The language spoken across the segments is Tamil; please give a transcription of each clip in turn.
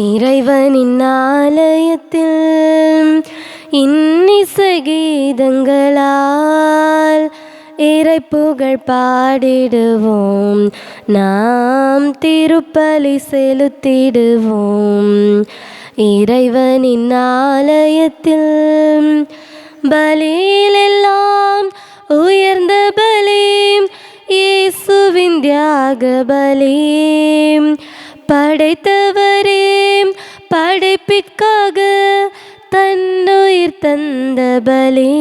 இறைவனின் ஆலயத்தில் இன்னிசை கீதங்களால் இறைப்புகழ் பாடிடுவோம், நாம் திருப்பலி செலுத்திடுவோம். இறைவனின் ஆலயத்தில் பலியிலெல்லாம் உயர்ந்த பலி இயேசுவின் தியாக பலி. படைத்தவரே படைப்பிற்காக தன்னுயிர் தந்த பலி.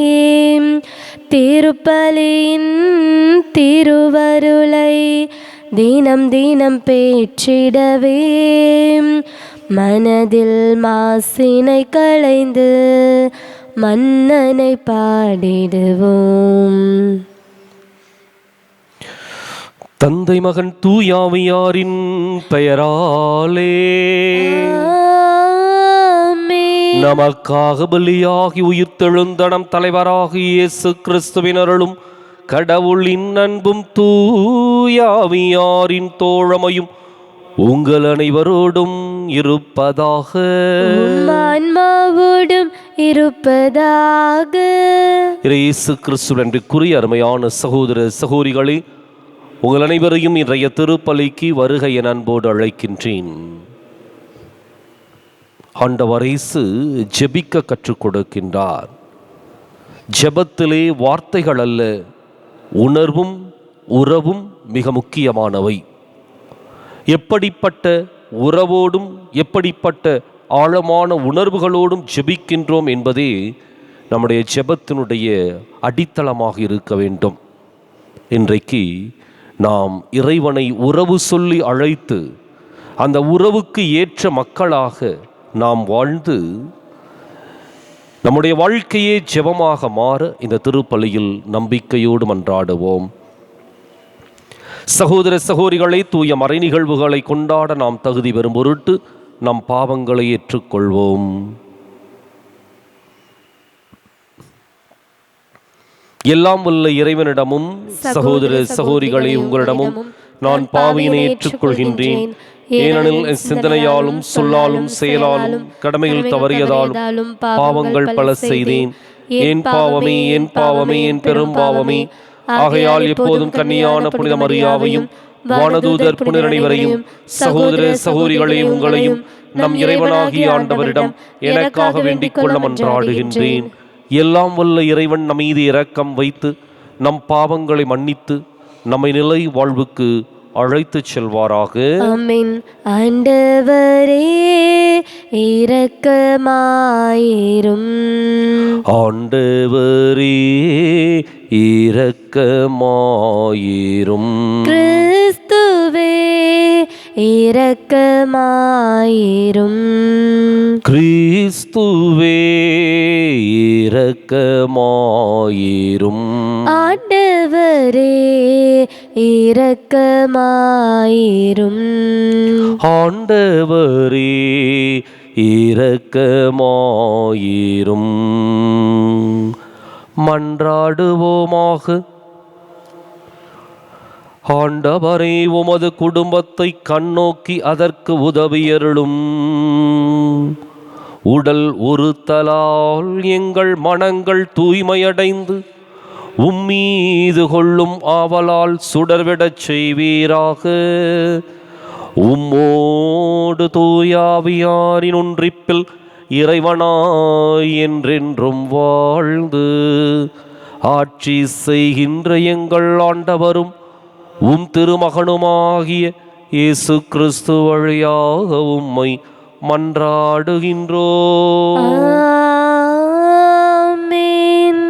திருப்பலியின் திருவருளை தினம் தினம் பேற்றிடவே மனதில் மாசினை களைந்து மன்னனை பாடிடுவோம். தந்தை மகன் தூயாவியாரின் பெயராலே நமக்காக பலியாகி உயிர்த்தெழுந்தனம் தலைவராகி இயேசு கிறிஸ்துவின் அருளும் கடவுளின் அன்பும் தூயாவியாரின் தோழமையும் உங்கள் அனைவரோடும் இருப்பதாக. ஆன்மாவோடும் இருப்பதாக. இயேசு கிறிஸ்துவின் அன்பிற்குரிய அருமையான சகோதர சகோதரிகளே, உங்கள் அனைவரையும் இன்றைய திருப்பலிக்கு வருகை என அன்போடு அழைக்கின்றேன். ஆண்டவர் இயேசு ஜெபிக்க கற்றுக் கொடுக்கின்றார். ஜெபத்திலே வார்த்தைகள் அல்ல, உணர்வும் உறவும் மிக முக்கியமானவை. எப்படிப்பட்ட உறவோடும் எப்படிப்பட்ட ஆழமான உணர்வுகளோடும் ஜெபிக்கின்றோம் என்பதே நம்முடைய ஜெபத்தினுடைய அடித்தளமாக இருக்க வேண்டும். இன்றைக்கு நாம் இறைவனை உறவு சொல்லி அழைத்து அந்த உறவுக்கு ஏற்ற மக்களாக நாம் வாழ்ந்து நம்முடைய வாழ்க்கையே ஜெபமாக மாற இந்த திருப்பலியில் நம்பிக்கையோடு மன்றாடுவோம். சகோதர சகோதரிகளை, தூய மறை நிகழ்வுகளை கொண்டாட நாம் தகுதி பெறும் பொருட்டு நம் பாவங்களை ஏற்றுக்கொள்வோம். எல்லாம் வல்ல இறைவனிடமும் சகோதர சகோதரிகளை உங்களிடமும் நான் பாவியினை ஏற்றுக்கொள்கின்றேன். ஏனெனில் சிந்தனையாலும் சொல்லாலும் செயலாலும் கடமையில் தவறியதாலும் பாவங்கள் பல செய்தேன். என் பாவமே என் பாவமே என் பெரும் பாவமே. ஆகையால் எப்போதும் கன்னியான புனித மரியாவையும் வானதூதர் புனிதர் அனைவரையும் சகோதர சகோதரிகளை உங்களையும் நம் இறைவனாகிய ஆண்டவரிடம் எனக்காக வேண்டிக் கொள்ள மன்றாடுகின்றேன். எல்லாம் வல்ல இறைவன் நம் மீது இரக்கம் வைத்து நம் பாவங்களை மன்னித்து நம்மை நிலை வாழ்வுக்கு அழைத்து செல்வாராக. ஆமென். ஆண்டவரே இரக்கமாயிரும். ஆண்டவரே இரக்கமாயிரும். கிறிஸ்துவே இரக்கமாயிரும். கிறிஸ்துவே இரக்கமாயிரும். ஆண்டவரே இரக்கமாயிரும். ஆண்டவரே இரக்கமாயிரும். மன்றாடுவோமாக. ஆண்டவரே, உமது குடும்பத்தை கண்ணோக்கி அதற்கு உதவியருளும். உடல் உறுத்தலால் எங்கள் மனங்கள் தூய்மையடைந்து உம்மீது கொள்ளும் ஆவலால் சுடர்விடச் செய்வீராக. உம்மோடு தூயாவியாரின் ஒன்றிப்பில் இறைவனாய் என்றென்றும் வாழ்ந்து ஆட்சி செய்கின்ற எங்கள் ஆண்டவரும் உம் திருமகனுமாகிய இயேசு கிறிஸ்து வழியாக உம்மை மன்றாடுகின்றோம். ஆமென்.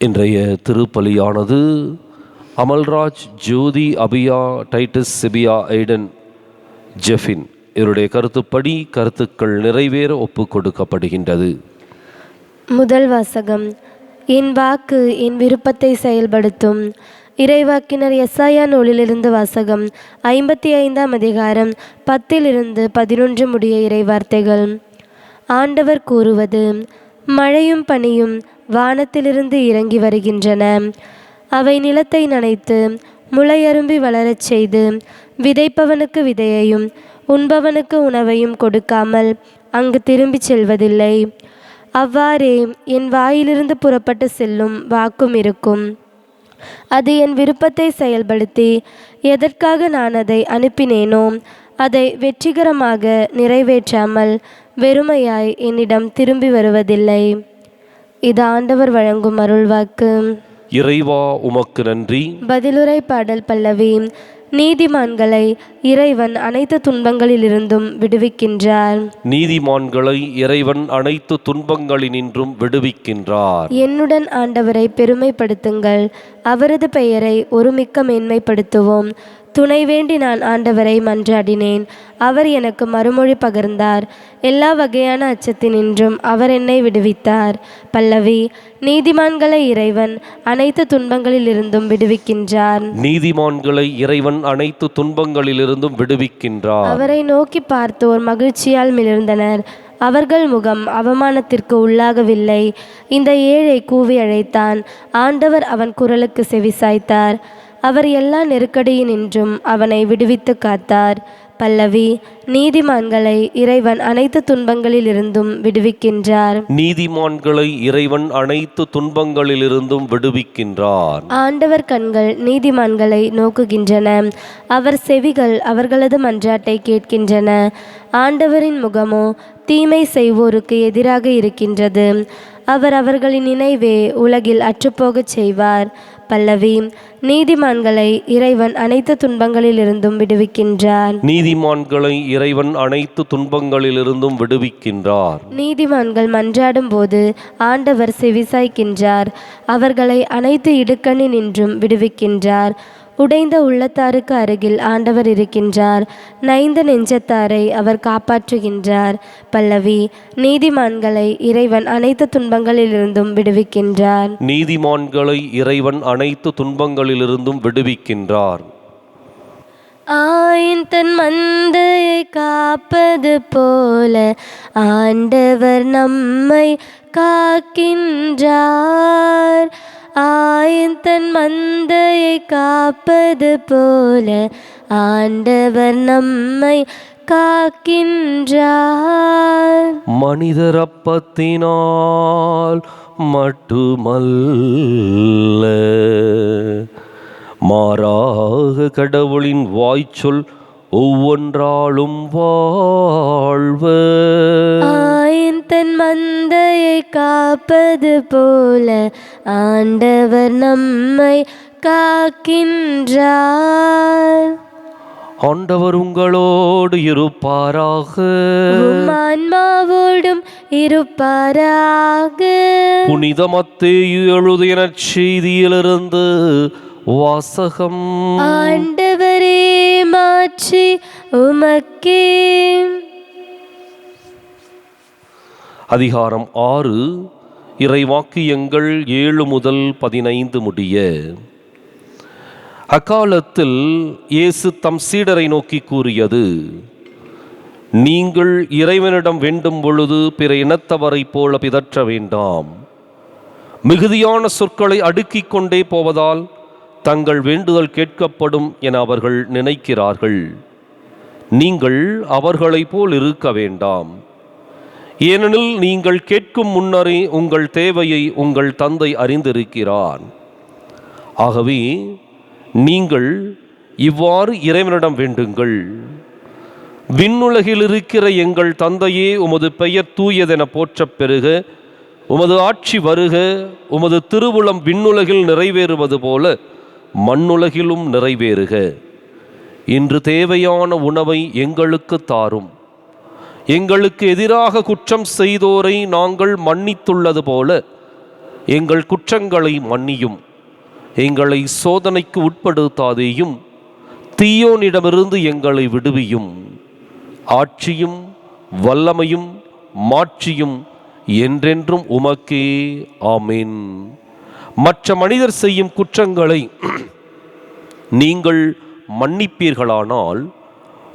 இன்றைய திருப்பலியானது அமல்ராஜ், ஜோதி, அபியா, டைட்டஸ், சிபியா, ஐடன், ஜெஃபின் இவருடைய கருத்துப்படி கருத்துக்கள் நிறைவேற ஒப்பு கொடுக்கப்படுகின்றது. முதல் வாசகம். என் வாக்கு என் விருப்பத்தை செயல்படுத்தும். இறைவாக்கினர் எசாயா நூலிலிருந்து வாசகம். 55ஆம் அதிகாரம் 10-11 முடிய இறைவார்த்தைகள். ஆண்டவர் கூறுவது: மழையும் பனியும் வானத்திலிருந்து இறங்கி வருகின்றன. அவை நிலத்தை நனைத்து முளையரும்பி வளரச் செய்து விதைப்பவனுக்கு விதையையும் உண்பவனுக்கு உணவையும் கொடுக்காமல் அங்கு திரும்பிச் செல்வதில்லை. அவ்வாறே என் வாயிலிருந்து புறப்பட்டு செல்லும் வாக்கும் இருக்கும். அது என் விருப்பத்தை செயல்படுத்தி எதற்காக நான் அதை அனுப்பினேனோ அதை வெற்றிகரமாக நிறைவேற்றாமல் வெறுமையாய் என்னிடம் திரும்பி வருவதில்லை. இது ஆண்டவர் வழங்கும் அருள்வாக்கு. இறைவா உமக்கு நன்றி. பதிலுரை பாடல் பல்லவி. நீதிமான்களை இறைவன் அனைத்து துன்பங்களிலிருந்தும் விடுவிக்கின்றார். நீதிமான்களை இறைவன் அனைத்து துன்பங்களினின்றும் விடுவிக்கின்றார். என்னுடன் ஆண்டவரை பெருமைப்படுத்துங்கள், அவரது பெயரை ஒருமிக்க மேன்மைப்படுத்துவோம். துணை வேண்டி நான் ஆண்டவரை மன்றாடினேன், அவர் எனக்கு மறுமொழி பகர்ந்தார். எல்லா வகையான அச்சத்தினின்றும் அவர் என்னை விடுவித்தார். பல்லவி. நீதிமான்களை இறைவன் அனைத்து துன்பங்களிலிருந்தும் விடுவிக்கின்றார். நீதிமான்களை இறைவன் அனைத்து துன்பங்களிலிருந்தும் விடுவிக்கின்றார். அவரை நோக்கி பார்த்தோர் மகிழ்ச்சியால் மிளிர்ந்தனர். அவர்கள் முகம் அவமானத்திற்கு உள்ளாகவில்லை. இந்த ஏழை கூவி அழைத்தான், ஆண்டவர் அவன் குரலுக்கு செவிசாய்த்தார். அவர் எல்லா நெருக்கடியினின்றும் அவனை விடுவித்து காத்தார். பல்லவி. நீதிமான்களை இறைவன் அனைத்து துன்பங்களிலிருந்தும் விடுவிக்கின்றார். நீதிமான்களை இறைவன் அனைத்து துன்பங்களிலிருந்தும் விடுவிக்கின்றார். ஆண்டவர் கண்கள் நீதிமான்களை நோக்குகின்றன, அவர் செவிகள் அவர்களது மன்றாட்டை கேட்கின்றன. ஆண்டவரின் முகமோ தீமை செய்வோருக்கு எதிராக இருக்கின்றது. அவர் அவர்களின் நினைவே உலகில் அற்றுப்போகச் செய்வார். பல்லவி. நீதிமான்களை இறைவன் அனைத்து துன்பங்களிலிருந்தும் விடுவிக்கின்றார். நீதிமான்களை இறைவன் அனைத்து துன்பங்களிலிருந்தும் விடுவிக்கின்றார். நீதிமான்கள் மன்றாடும் போது ஆண்டவர் செவிசாய்க்கின்றார். அவர்களை அனைத்து இடுக்கண்ணினின்றும் விடுவிக்கின்றார். உடைந்த உள்ளத்தாருக்கு அருகில் ஆண்டவர் இருக்கின்றார். நைந்த நெஞ்சத்தாரை அவர் காப்பாற்றுகின்றார். பல்லவி. நீதிமான்களை இறைவன் அனைத்து துன்பங்களிலிருந்தும் விடுவிக்கின்றார். நீதிமான்களை இறைவன் அனைத்து துன்பங்களிலிருந்தும் விடுவிக்கின்றார். ஆயின் தன் மந்தையை காப்பது போல ஆண்டவர் நம்மை காக்கின்றார். ஆயின் தன் மந்தையை காப்பது போல ஆண்டவர் நம்மை காக்கின்றார். மனிதர் அப்பத்தினால் மட்டுமல்ல, மாறாக கடவுளின் வாய்ச்சொல் ஒவ்வொன்றாலும் வாழ்வர். ஆயின் தன் மந்தையை காப்பது போல ஆண்டவர் நம்மை காக்கின்றார். ஆண்டவர் உங்களோடு இருப்பாராக. உம் ஆன்மாவோடும் இருப்பாராக. புனித மத்தேயு எழுதிய நற்செய்தியிலிருந்து வாசகம். ஆண்டவரே மாற்றி உமக்கே. அதிகாரம் 6. இறைவாக்கியங்கள் 7 முதல் 15 முடிய. அக்காலத்தில் இயேசு தம் சீடரை நோக்கி கூறியது, நீங்கள் இறைவனிடம் வேண்டும் பொழுது பிற இனத்தவரைப் போல பிதற்ற வேண்டாம். மிகுதியான சொற்களை அடுக்கிக் கொண்டே போவதால் தங்கள் வேண்டுதல் கேட்கப்படும் என அவர்கள் நினைக்கிறார்கள். நீங்கள் அவர்களைப் போல் இருக்க வேண்டாம். ஏனெனில் நீங்கள் கேட்கும் முன்னரே உங்கள் தேவையை உங்கள் தந்தை அறிந்திருக்கிறார். ஆகவே நீங்கள் இவ்வாறு இறைவனிடம் வேண்டுங்கள். விண்ணுலகில் இருக்கிற எங்கள் தந்தையே, உமது பெயர் தூயதென போற்றப் பெறுக. உமது ஆட்சி வருக. உமது திருவுளம் விண்ணுலகில் நிறைவேறுவது போல மண்ணுலகிலும் நிறைவேறுக. இன்று தேவையான உணவை எங்களுக்கு தாரும். எங்களுக்கு எதிராக குற்றம் செய்தோரை நாங்கள் மன்னித்துள்ளது போல எங்கள் குற்றங்களை மன்னியும். எங்களை சோதனைக்கு உட்படுத்தாதேயும், தீயோனிடமிருந்து எங்களை விடுவியும். ஆட்சியும் வல்லமையும் மாட்சியும் என்றென்றும் உமக்கே. ஆமென். மற்ற மனிதர் செய்யும் குற்றங்களை நீங்கள் மன்னிப்பீர்களானால்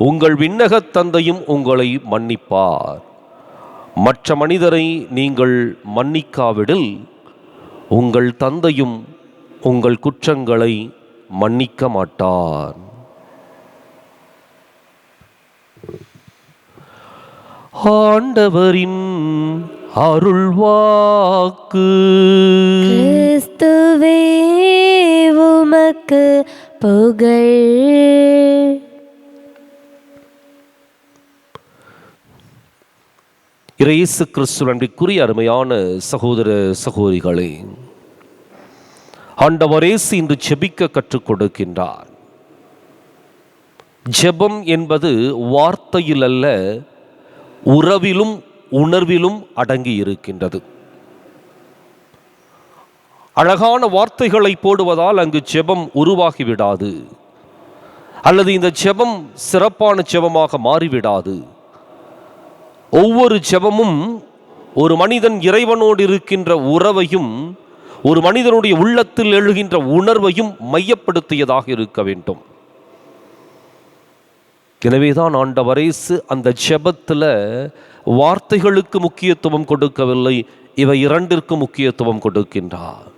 உங்கள் விண்ணகத் தந்தையும் உங்களை மன்னிப்பார். மற்ற மனிதரை நீங்கள் மன்னிக்காவிடில் உங்கள் தந்தையும் உங்கள் குற்றங்களை மன்னிக்க மாட்டார். ஆண்டவரின் அருள்வாக்கு. கிறிஸ்துவே உமக்கு புகழ். இயேசு கிறிஸ்து அன்பிற்குரிய அருமையான சகோதர சகோதரிகளே, ஆண்டவர் இயேசு இன்று ஜெபிக்க கற்றுக் கொடுக்கின்றார். ஜெபம் என்பது வார்த்தையில் அல்ல, உறவிலும் உணர்விலும் அடங்கி இருக்கின்றது. அழகான வார்த்தைகளை போடுவதால் அங்கு ஜெபம் உருவாகிவிடாது, அல்லது இந்த ஜெபம் சிறப்பான ஜெபமாக மாறிவிடாது. ஒவ்வொரு ஜெபமும் ஒரு மனிதன் இறைவனோடு இருக்கின்ற உறவையும் ஒரு மனிதனுடைய உள்ளத்தில் எழுகின்ற உணர்வையும் மையப்படுத்தியதாக இருக்க வேண்டும். எனவேதான் ஆண்டவர் இயேசு அந்த ஜெபத்தில் வார்த்தைகளுக்கு முக்கியத்துவம் கொடுக்கவில்லை, இவை இரண்டிற்கு முக்கியத்துவம் கொடுக்கின்றார்.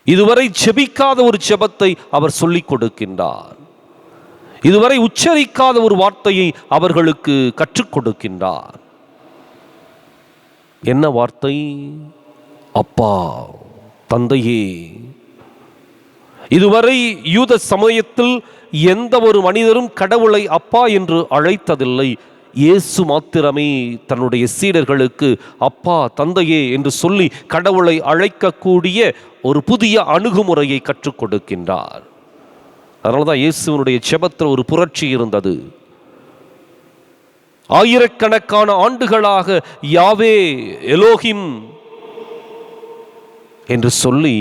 இதுவரை ஜெபிக்காத ஒரு ஜெபத்தை அவர் சொல்லிக் கொடுக்கின்றார். இதுவரை உச்சரிக்காத ஒரு வார்த்தையை அவர்களுக்கு கற்றுக் கொடுக்கின்றார். என்ன வார்த்தை? அப்பா, தந்தையே. இதுவரை யூத சமயத்தில் எந்த ஒரு மனிதரும் கடவுளை அப்பா என்று அழைத்ததில்லை. இயேசு மாத்திரமே தன்னுடைய சீடர்களுக்கு அப்பா, தந்தையே என்று சொல்லி கடவுளை அழைக்கக்கூடிய ஒரு புதிய அணுகுமுறையை கற்றுக் கொடுக்கின்றார். அதனால்தான் இயேசுவினுடைய ஜெபத்தில் ஒரு புரட்சி இருந்தது. ஆயிரக்கணக்கான ஆண்டுகளாக யாவே எலோஹிம் என்று சொல்லி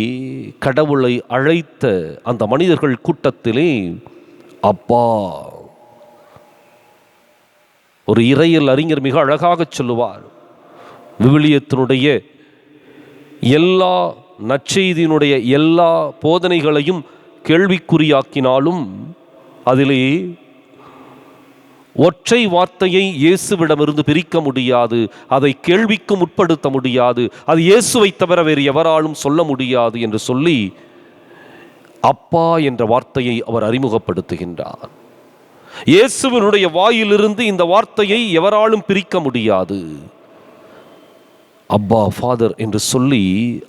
கடவுளை அழைத்த அந்த மனிதர்கள் கூட்டத்திலே அப்பா. ஒரு இறையியல் அறிஞர் மிக அழகாக சொல்லுவார், விவிலியத்தினுடைய எல்லா நற்செய்தியினுடைய எல்லா போதனைகளையும் கேள்விக்குறியாக்கினாலும் அதிலே ஒற்றை வார்த்தையை இயேசுவிடமிருந்து பிரிக்க முடியாது, அதை கேள்விக்கு உட்படுத்த முடியாது, அது இயேசுவை தவிர வேறு எவராலும் சொல்ல முடியாது என்று சொல்லி அப்பா என்ற வார்த்தையை அவர் அறிமுகப்படுத்துகின்றார். இயேசுவினுடைய வாயிலிருந்து இந்த வார்த்தையை எவராலும் பிரிக்க முடியாது. அப்பா, ஃபாதர் என்று சொல்லி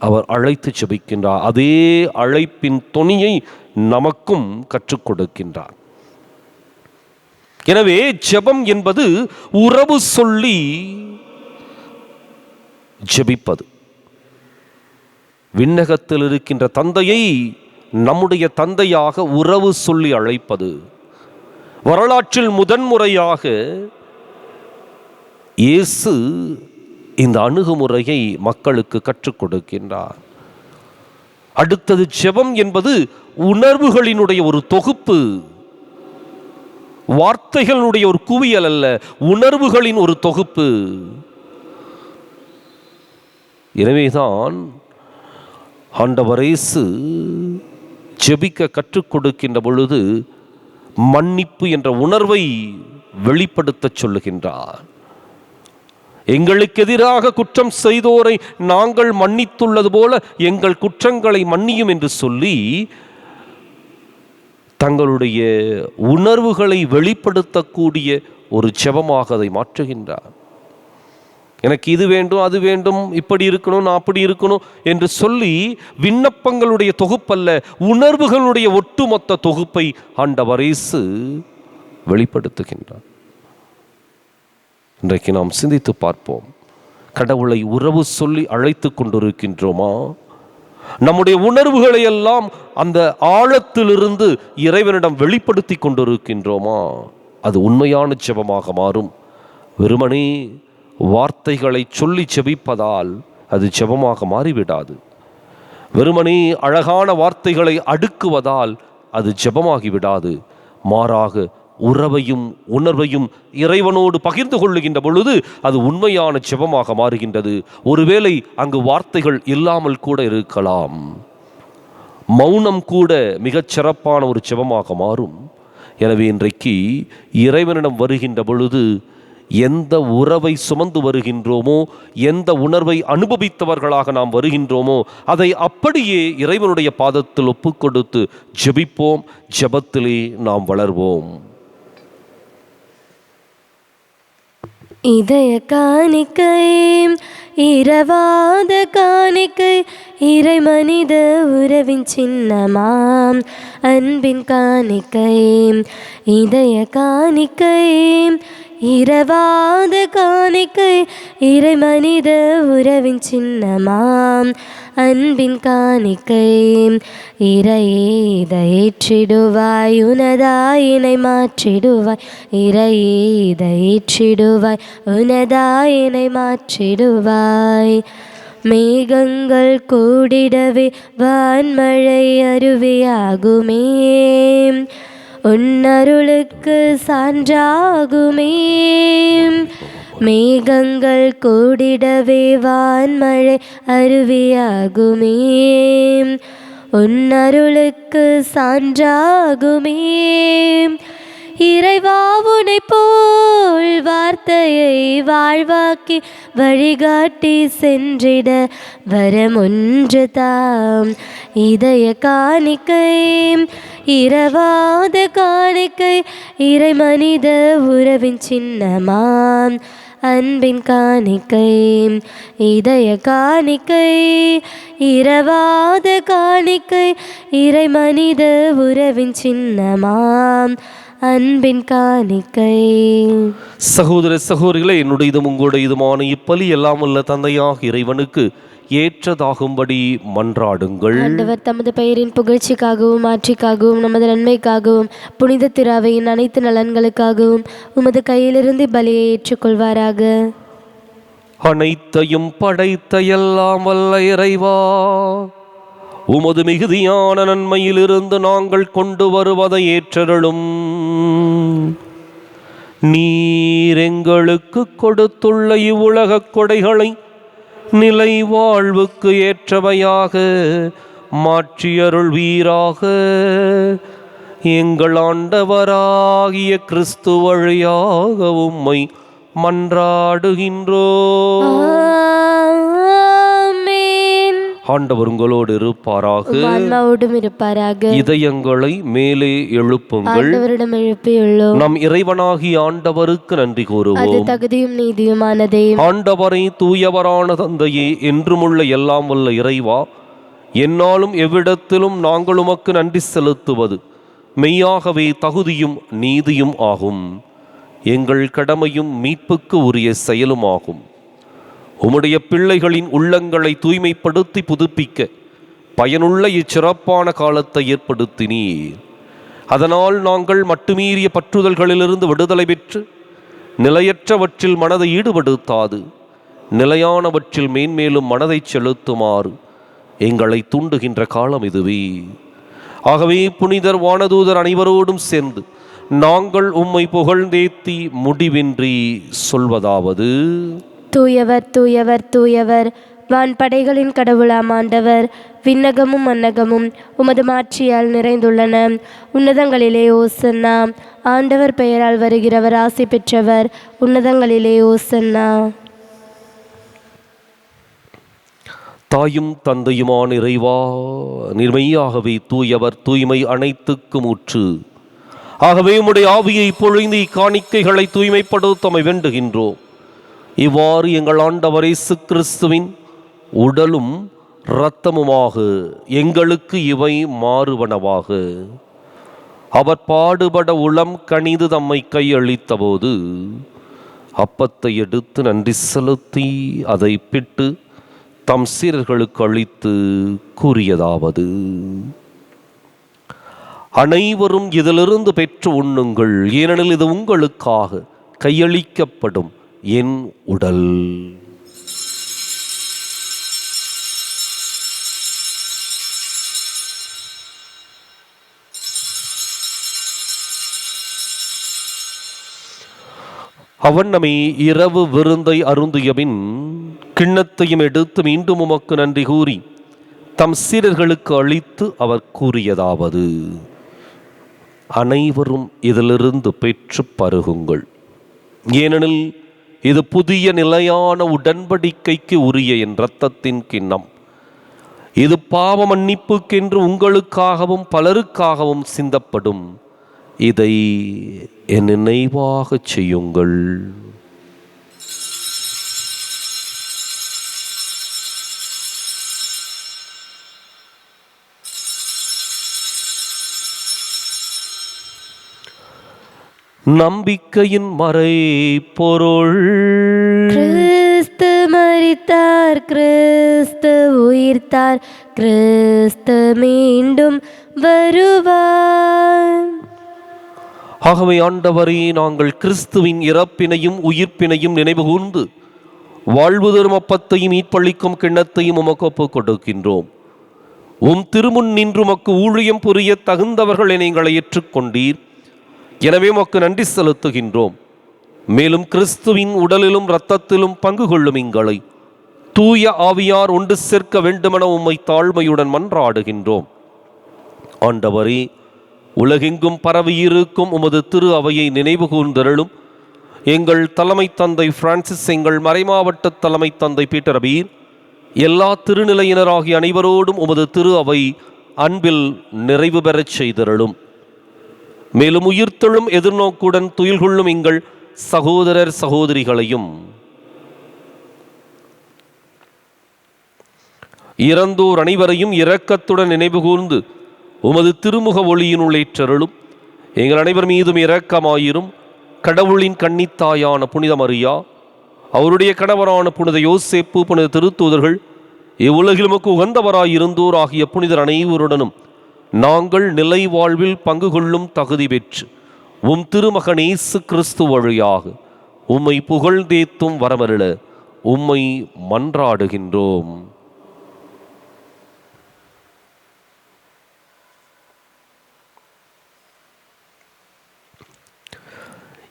அவர் அழைத்து ஜெபிக்கின்றார். அதே அழைப்பின் தொனியை நமக்கும் கற்றுக் கொடுக்கின்றார். எனவே ஜெபம் என்பது உறவு சொல்லி ஜெபிப்பது. விண்ணகத்தில் இருக்கின்ற தந்தையை நம்முடைய தந்தையாக உறவு சொல்லி அழைப்பது. வரலாற்றில் முதன்முறையாக இயேசு இந்த அணுகுமுறையை மக்களுக்கு கற்றுக் கொடுக்கின்றார். அடுத்தது, ஜெபம் என்பது உணர்வுகளினுடைய ஒரு தொகுப்பு, வார்த்தைகளுடைய ஒரு குவியல் அல்ல, உணர்வுகளின் ஒரு தொகுப்பு. எனவேதான் ஆண்டவர் இயேசு ஜெபிக்க கற்றுக் கொடுக்கின்ற பொழுது மன்னிப்பு என்ற உணர்வை வெளிப்படுத்த சொல்லுகின்றார். எங்களுக்கு எதிராக குற்றம் செய்தோரை நாங்கள் மன்னித்துள்ளது போல எங்கள் குற்றங்களை மன்னியும் என்று சொல்லி தங்களுடைய உணர்வுகளை வெளிப்படுத்தக்கூடிய ஒரு ஜெபமாக அதை மாற்றுகின்றார். எனக்கு இது வேண்டும், அது வேண்டும், இப்படி இருக்கணும், நான் அப்படி இருக்கணும் என்று சொல்லி விண்ணப்பங்களுடைய தொகுப்பல்ல, உணர்வுகளுடைய ஒட்டுமொத்த தொகுப்பை ஆண்டவர் இயேசு வெளிப்படுத்துகின்றார். இன்றைக்கு நாம் சிந்தித்து பார்ப்போம். கடவுளை உறவு சொல்லி அழைத்து கொண்டிருக்கின்றோமா? நம்முடைய உணர்வுகளை எல்லாம் அந்த ஆழத்திலிருந்து இறைவனிடம் வெளிப்படுத்தி கொண்டிருக்கின்றோமா? அது உண்மையான ஜெபமாக மாறும். வெறுமனே வார்த்தைகளை சொல்லி ஜெபிப்பதால் அது ஜெபமாக மாறிவிடாது. வெறுமனே அழகான வார்த்தைகளை அடுக்குவதால் அது ஜெபமாகிவிடாது. மாறாக உறவையும் உணர்வையும் இறைவனோடு பகிர்ந்து கொள்ளுகின்ற பொழுது அது உண்மையான ஜெபமாக மாறுகின்றது. ஒருவேளை அங்கு வார்த்தைகள் இல்லாமல் கூட இருக்கலாம். மௌனம் கூட மிகச் சிறப்பான ஒரு ஜெபமாக மாறும். எனவே இன்றைக்கு இறைவனிடம் வருகின்ற பொழுது எந்த உறவை சுமந்து வருகின்றோமோ, எந்த உணர்வை அனுபவித்தவர்களாக நாம் வருகின்றோமோ, அதை அப்படியே இறைவனுடைய பாதத்தில் ஒப்புக்கொடுத்து ஜெபிப்போம். ஜெபத்திலே நாம் வளர்வோம். இதய காணிக்கை, இரவாத காணிக்கை, இறை மனித உறவின் சின்னமாம் அன்பின் காணிக்கை. இதய காணிக்கை, இரவாத காணிக்கை, இறை மனித உறவின் சின்னமாம் அன்பின் காணிக்கை. இறையே இதை ஏற்றிடுவாய், உனதாயினை மாற்றிடுவாய். இறையே இதை ஏற்றிடுவாய், உனதாயினை மாற்றிடுவாய். மேகங்கள் கூடிடவே வான்மழை அருவியாகுமே, உன்னருளுக்கு சான்றாகுமே. மேகங்கள் கூடிடவே வான்மழை அருவியாகுமே, உன்னருளுக்கு சான்றாகுமே. இறைவா உனை போல் வார்த்தையை வாழ்வாக்கி வழிகாட்டி சென்றிட வரமொன்று தாம். இதய காணிக்கை, இரவாத காணிக்கை, இறை மனித உறவின் சின்னமாம் அன்பின் காணிக்கை. இதய காணிக்கை, இரவாத காணிக்கை, இறை மனித உறவின் சின்னமாம் அன்பின் காணிக்கை. சகோதர சகோதரிகளே, என்னுடையதும் உங்களுடையதுமான இப்பலி எல்லாம் உள்ள தந்தையாக இறைவனுக்கு ஏற்றதாகும்படி மன்றாடுங்கள். ஆண்டவர் தமது பெயரின் புகழ்ச்சிக்காகவும் மாற்றிக்காகவும் நமது நன்மைக்காகவும் புனித திராவையின் அனைத்து நலன்களுக்காகவும் உமது கையிலிருந்து பலியை ஏற்றுக்கொள்வாராக. அனைத்தையும் படைத்த எல்லாம் வல்ல இறைவா, உமது மிகுதியான நன்மையிலிருந்து நாங்கள் கொண்டு வருவதை ஏற்றருளும். நீர் எங்களுக்கு கொடுத்துள்ள இவ்வுலகக் கொடைகளை நிலை வாழ்வுக்கு ஏற்றவையாக மாற்றியருள்வீராக. எங்கள் ஆண்டவராகிய கிறிஸ்து வழியாக உம்மை மன்றாடுகின்றோம். ஆண்டவர் உங்களோடு இருப்பாராக, ஆன்மாவோடும் இருப்பாராக. இதயங்களை மேலே எழுப்புங்கள். ஆண்டவரிடம் எழுப்பியுள்ளோம். நம் இறைவனாகிய ஆண்டவருக்கு நன்றி கூறுவோம். அது தகுதியும் நீதியுமானதே. ஆண்டவரை தூயவரான தந்தையே, என்றுமுள்ள எல்லாம் வல்ல இறைவா, என்னாலும் எவ்விடத்திலும் நாங்கள் உமக்கு நன்றி செலுத்துவது மெய்யாகவே தகுதியும் நீதியும் ஆகும். எங்கள் கடமையும் மீட்புக்கு உரிய செயலுமாகும். உம்முடைய பிள்ளைகளின் உள்ளங்களை தூய்மைப்படுத்தி புதுப்பிக்க பயனுள்ள இச்சிறப்பான காலத்தை ஏற்படுத்தினீர். அதனால் நாங்கள் மட்டுமீறிய பற்றுதல்களிலிருந்து விடுதலை பெற்று நிலையற்றவற்றில் மனதை ஈடுபடுத்தாது நிலையானவற்றில் மேன்மேலும் மனதை செலுத்துமாறு எங்களை தூண்டுகின்ற காலம் இதுவே. ஆகவே புனிதர் வானதூதர் அனைவரோடும் சேர்ந்து நாங்கள் உம்மை புகழ்ந்தேத்தி முடிவின்றி சொல்வதாவது: தூயவர் தூயவர் தூயவர், வான்படைகளின் கடவுளாம் ஆண்டவர். விண்ணகமும் மன்னகமும் உமது மாட்சியால் நிறைந்துள்ளன. உன்னதங்களிலே ஓசன்னா. ஆண்டவர் பெயரால் வருகிறவர் ஆசி பெற்றவர். உன்னதங்களிலே ஓசன்னா. தாயும் தந்தையுமான இறைவா, நிர்மையாகவே தூயவர், தூய்மை அனைத்துக்கும் ஊற்று. ஆகவே உம்முடைய ஆவியை பொழிந்து இக்காணிக்கைகளை தூய்மைப்படுத்தமை வேண்டுகின்றோம். இவ்வாறு எங்கள் ஆண்டவர் இயேசு கிறிஸ்துவின் உடலும் இரத்தமுமாக எங்களுக்கு இவை மாறுவனவாக. அவர் பாடுபட உளம் கனிந்து தம்மை கையளித்த போது அப்பத்தை எடுத்து நன்றி செலுத்தி அதை பிட்டு தம் சீரர்களுக்கு அளித்து கூறியதாவது: அனைவரும் இதிலிருந்து பெற்று உண்ணுங்கள், ஏனெனில் இது உங்களுக்காக கையளிக்கப்படும் என் உடல். அவண்ணமே இரவு விருந்தை அருந்தியபின் கிண்ணத்தையும் எடுத்து மீண்டும் உமக்கு நன்றி கூறி தம் சீரர்களுக்கு அளித்து அவர் கூறியதாவது: அனைவரும் இதிலிருந்து பெற்று பருகுங்கள், ஏனெனில் இது புதிய நிலையான உடன்படிக்கைக்கு உரிய என் இரத்தத்தின் கிண்ணம். இது பாவ மன்னிப்புக்கென்று உங்களுக்காகவும் பலருக்காகவும் சிந்தப்படும். இதை என் நினைவாகச் செய்யுங்கள். நம்பிக்கையின் மறைபொருள். கிறிஸ்து மரித்தார், கிறிஸ்து உயிர்த்தார், கிறிஸ்து மீண்டும் வருவார். ஆகவே ஆண்டவரே, நாங்கள் கிறிஸ்துவின் இறப்பினையும் உயிர்ப்பினையும் நினைவு கூர்ந்து வாழ்வு தரும் அப்பத்தையும் மீட்பளிக்கும் கிண்ணத்தையும் உமக்கு ஒப்புக் கொடுக்கின்றோம். உம் திருமுன் நின்று உமக்கு ஊழியம் புரிய தகுந்தவர்கள் என எங்களை ஏற்றுக்கொண்டீர். எனவே உமக்கு நன்றி செலுத்துகின்றோம். மேலும் கிறிஸ்துவின் உடலிலும் இரத்தத்திலும் பங்கு கொள்ளும் எங்களை தூய ஆவியார் ஒன்று சேர்க்க வேண்டுமென உம்மை தாழ்மையுடன் மன்றாடுகின்றோம். ஆண்டவரே, உலகெங்கும் பரவியிருக்கும் உமது திரு அவையை நினைவு கூர்ந்தருளும். எங்கள் தலைமை தந்தை பிரான்சிஸ், எங்கள் மறைமாவட்ட தலைமை தந்தை பீட்டர் அபீர், எல்லா திருநிலையினராகிய அனைவரோடும் உமது திரு அவை அன்பில் நிறைவு பெறச் செய்தருளும். மேலும் உயிர்த்தெழும் எதிர்நோக்குடன் துயில் கொள்ளும் எங்கள் சகோதரர் சகோதரிகளையும் இறந்தோர் அனைவரையும் இரக்கத்துடன் நினைவு கூர்ந்து உமது திருமுக ஒளியினுள் ஏற்றருளும். எங்கள் அனைவர் மீதும் இரக்கமாயிரும். கடவுளின் கன்னித்தாயான புனித மரியா, அவருடைய கணவரான புனித யோசேப்பு, புனித திருத்தூதர்கள், இவ்வுலகில் உமக்கு உகந்தவராயிருந்தோர் ஆகிய புனிதர் அனைவருடனும் நாங்கள் நிலை வாழ்வில் பங்கு கொள்ளும் தகுதி பெற்று உம் திருமகன் இயேசு கிறிஸ்து வழியாக உம்மை புகழ்ந்தேத்தும் வரமருள உம்மை மன்றாடுகின்றோம்.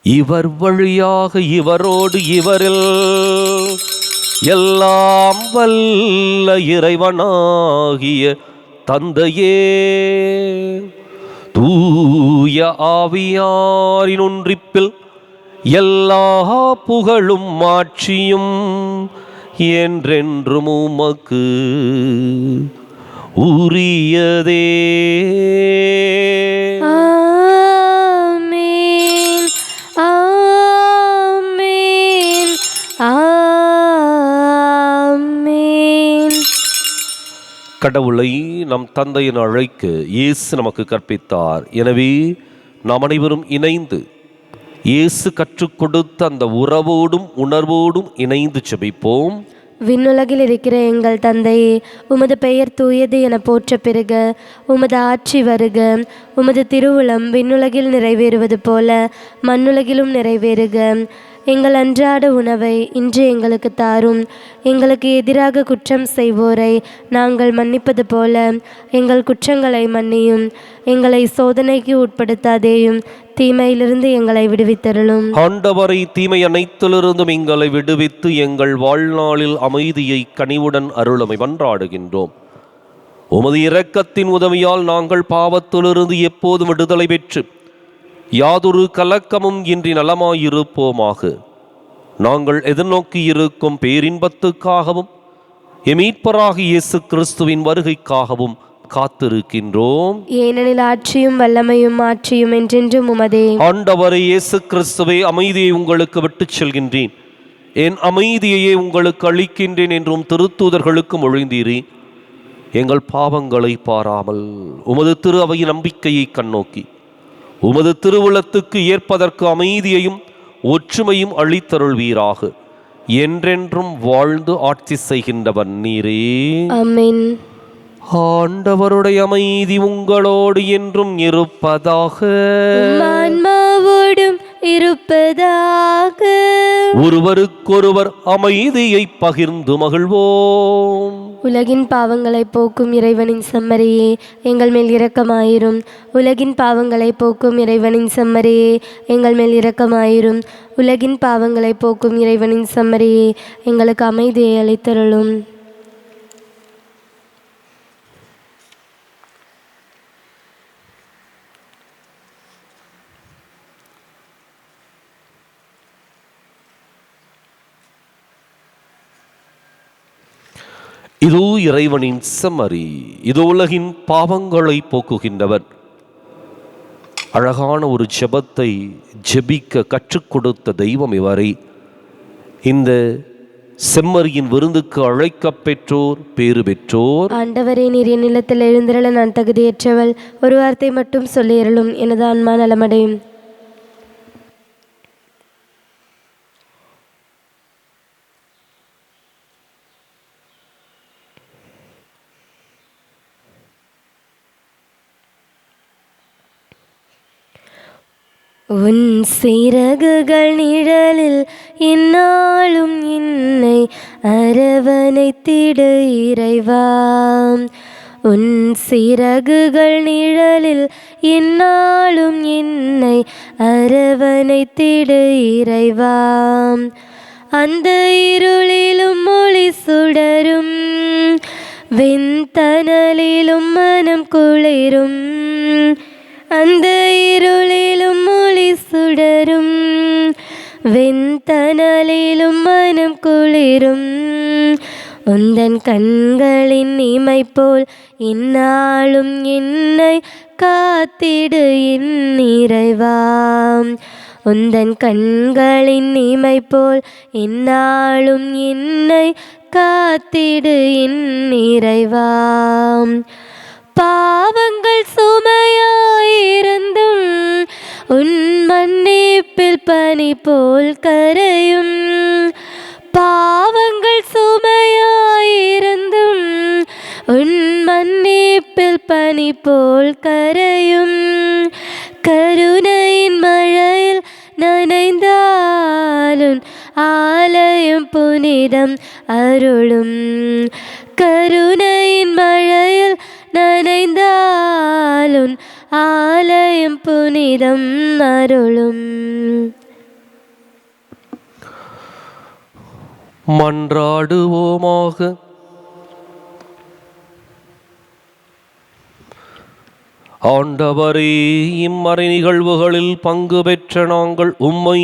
இவர் வழியாக இவரோடு இவரில் எல்லாம் வல்ல இறைவனாகிய தந்தையே, தூய ஆவியாரின் ஒன்றிப்பில் எல்லா புகழும் மாட்சியும் என்றென்றும் உமக்கு உரியதே. ஆமென், ஆமென், ஆமென். கடவுளை நம் தந்தையின் அழைக்க இயேசு நமக்கு கற்பித்தார். எனவே நாம் அனைவரும் இணைந்து இயேசு கற்றுக் கொடுத்த அந்த உறவோடும் உணர்வோடும் இணைந்து செபிப்போம். விண்ணுலகில் இருக்கிற எங்கள் தந்தையே, உமது பெயர் தூயது என போற்ற பெறுக. உமது ஆட்சி வருக. உமது திருவுளம் விண்ணுலகில் நிறைவேறுவது போல மண்ணுலகிலும் நிறைவேறுக. எங்கள் அன்றாட உணவை இன்று எங்களுக்கு தாரும். எங்களுக்கு எதிராக குற்றம் செய்வோரை நாங்கள் மன்னிப்பது போல எங்கள் குற்றங்களை மன்னியும். எங்களை சோதனைக்கு உட்படுத்தாதேயும், தீமையிலிருந்து எங்களை விடுவித்தருளும். ஆண்டவரை, தீமை அனைத்திலிருந்தும் எங்களை விடுவித்து எங்கள் வாழ்நாளில் அமைதியை கனிவுடன் அருளமை மன்றாடுகின்றோம். உமது இரக்கத்தின் உதவியால் நாங்கள் பாவத்திலிருந்து எப்போதும் விடுதலை பெற்று யாதொரு கலக்கமும் இன்றி நலமாயிருப்போமாக. நாங்கள் எதிர்நோக்கி இருக்கும் பேரின்பத்துக்காகவும் எமீட்பராகி இயேசு கிறிஸ்துவின் வருகைக்காகவும் காத்திருக்கின்றோம். ஏனெனில் ஆட்சியும் வல்லமையும் மாற்றியும் என்றென்றும் உமதே. ஆண்டவரே இயேசு கிறிஸ்துவே, அமைதியை உங்களுக்கு விட்டுச் செல்கின்றேன், என் அமைதியையே உங்களுக்கு அளிக்கின்றேன் என்றும் திருத்தூதர்களுக்கு மொழிந்தீரே. எங்கள் பாவங்களை பாராமல் உமது திரு அவையின் நம்பிக்கையை கண்ணோக்கி உமது திருவுளத்துக்கு ஏற்பதற்கு அமைதியையும் ஒற்றுமையும் அளித்தருள்வீராக. என்றென்றும் வாழ்ந்து ஆட்சி செய்கின்றவன் நீரே. ஆமென். ஆண்டவருடைய அமைதி உங்களோடு என்றும் இருப்பதாக. ஆன்மாவோடும் இருப்பதாக. ஒருவருக்கொருவர் அமைதியை பகிர்ந்து மகிழ்வோம். உலகின் பாவங்களை போக்கும் இறைவனின் செம்மறியே, எங்கள் மேல் இரக்கமாயிரும். உலகின் பாவங்களை போக்கும் இறைவனின் செம்மறியே, எங்கள் மேல் இரக்கமாயிரும். உலகின் பாவங்களை போக்கும் இறைவனின் செம்மறியே, எங்களுக்கு அமைதியை அளித்தருளும். இதோ இறைவனின் செம்மறி, இதோ உலகின் பாவங்களை போக்குகின்றவர். அழகான ஒரு ஜெபத்தை ஜெபிக்க கற்றுக் கொடுத்த தெய்வம் இவரை. இந்த செம்மறியின் விருந்துக்கு அழைக்கப் பெற்றோர் பேறு பெற்றோர். ஆண்டவரே, நீர் என் நிலத்தில் எழுந்திரள நான் தகுதியற்றவள். ஒரு வார்த்தை மட்டும் சொல்லியருளும், எனது ஆன்மா நலமடையும். உன் சிறகுகள் நிழலில் எந்நாளும் என்னை அரவணைத்திடு இறைவா. உன் சிறகுகள் நிழலில் எந்நாளும் என்னை அரவணைத்திடு இறைவா. அந்த இருளிலும் ஒளி சுடரும், வெண்தனலிலும் மனம் குளிரும். அந்த இருளிலும் ஒளி சுடரும், வெண்தனலிலும் மனம் குளிரும். உந்தன் கண்களின் இமை போல் இந்நாளும் என்னை காத்திடு என் இறைவா. உந்தன் கண்களின் இமை போல் இந்நாளும் என்னை காத்திடு என் இறைவா. பாவங்கள் சுமையாயிருந்தும் உன் மன்னிப்பில் பனி போல் கரையும். பாவங்கள் சுமையாயிருந்தும் உன் மன்னிப்பில் பனி போல் கரையும். கருணையின் மழையில் நனைந்தாலும் ஆலயம் புனிதம் அருளும். கருணையின் மழையில் நனைந்தாலும் ஆலயம் புனிதம் அருளும். மன்றாடுவோமாக. ஆண்டவரே, இம்மறை நிகழ்வுகளில் பங்கு பெற்ற நாங்கள் உம்மை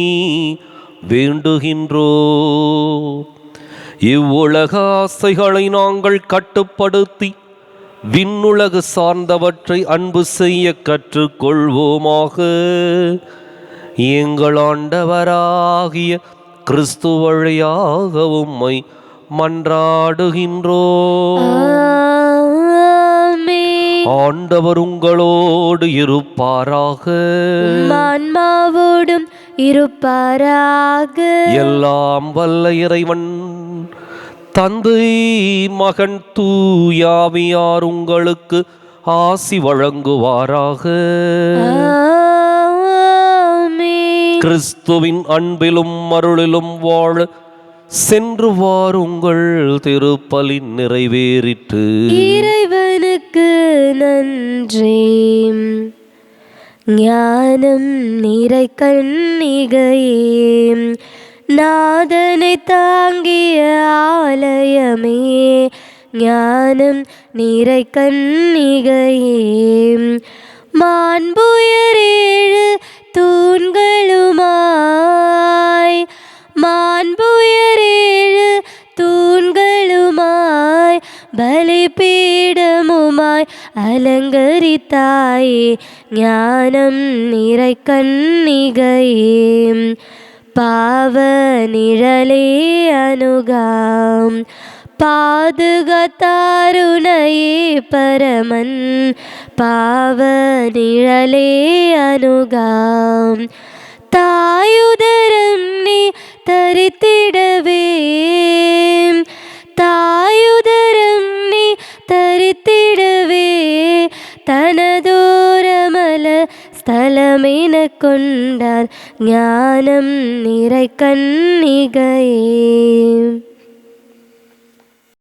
வேண்டுகின்றோம். இவ்வுலக ஆசைகளை நாங்கள் கட்டுப்படுத்தி விண்ணுலகு சார்ந்தவற்றை அன்பு செய்ய கற்றுக்கொள்வோமாக. எங்கள் ஆண்டவராகிய கிறிஸ்து வழியாக உம்மை மன்றாடுகின்றோம். ஆண்டவர் உங்களோடு இருப்பாராக. ஆன்மாவோடும் இருப்பாராக. எல்லாம் வல்ல இறைவன் தந்தை, மகன், தூயாவியார் உங்களுக்கு ஆசி வழங்குவாராக. கிறிஸ்துவின் அன்பிலும் அருளிலும் வாழ சென்று வாருங்கள். திருப்பலின் நிறைவேறிற்று. இறைவனுக்கு நன்றி. ஞானம் நிறை கன்னிகையே, நாதனை தாங்கிய ஆலயமே. ஞானம் நிறை கன்னிகையே, மாண்புயரேழு தூண்களுமாய், மாண்புயரேழு தூண்களுமாய், பலிபீடமுமாய் அலங்கரித்தாயே. ஞானம் நிறை கன்னிகையே, பாவ நிழலே அணுகாம். பாதுகாத்தாருணையே பரமன், பாவ நிழலே அணுகாம். தாயுதரம் நீ தரித்திடவே, தாயுதரம் நீ தரித்திடவே, தனதோரமல ஸ்தலமென கொண்டார். ஞானம் நிறை கன்னிகையே.